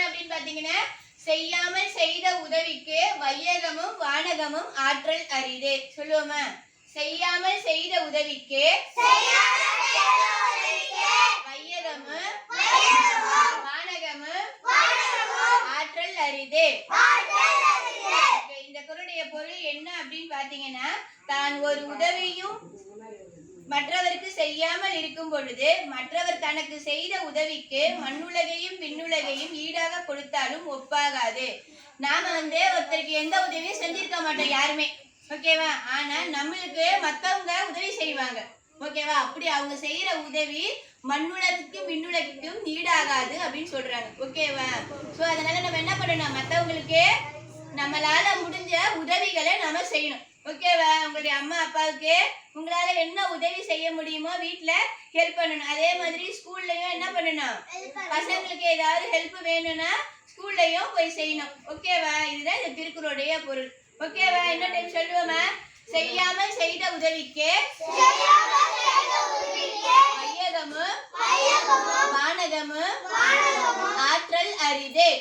அப்படின்னு பாத்தீங்கன்னா செய்யாமல் செய்த உதவிக்கு வையகமும் வானகமும் ஆற்றல் அரிதே. சொல்லுவோமா? செய்யாமல் செய்த உதவிக்கு வையகமும் வானகமும் ஆற்றல் அரிதே. இந்த குறளுடைய பொருள் என்ன அப்படின்னு பாத்தீங்கன்னா, தான் ஒரு உதவியும் மற்றவருக்கு செய்யாமல் இருக்கும் பொழுது மற்றவர் தனக்கு செய்த உதவிக்கு மண்ணுலகையும் விண்ணுலகையும் ஈடாக கொடுத்தாலும் ஒப்பாகாது. நாம ஒருத்தருக்கு எந்த உதவியும் செஞ்சிருக்க மாட்டோம் யாருமே, ஓகேவா? ஆனா நம்மளுக்கு மத்தவங்க உதவி செய்வாங்க, ஓகேவா? அப்படி அவங்க செய்யற உதவி மண்ணுலகுக்கும் விண்ணுலகுக்கும் ஈடாகாது அப்படின்னு சொல்றாங்க, ஓகேவா? சோ அதனால நம்ம என்ன பண்ணணும், மத்தவங்களுக்கு நம்மளால முடிஞ்ச உதவிகளை நம்ம செய்யணும், ஓகேவா? உங்களுடைய அம்மா அப்பாவுக்கு உங்களால என்ன உதவி செய்ய முடியுமோ வீட்டுல ஹெல்ப் பண்ணணும். அதே மாதிரி ஸ்கூல்லயும் என்ன பண்ணணும், பசங்களுக்கு ஏதாவது ஹெல்ப் வேணும்னா ஸ்கூல்லயும் போய் செய்யணும், ஓகேவா? இதுதான் இந்த திருக்குறளுடைய பொருள், ஓகேவா? இன்னொரு டைம் சொல்லுவோமா? செய்யாமல் செய்த உதவிக்கு வையகமும் வானகமும் ஆற்றல் அரிதே.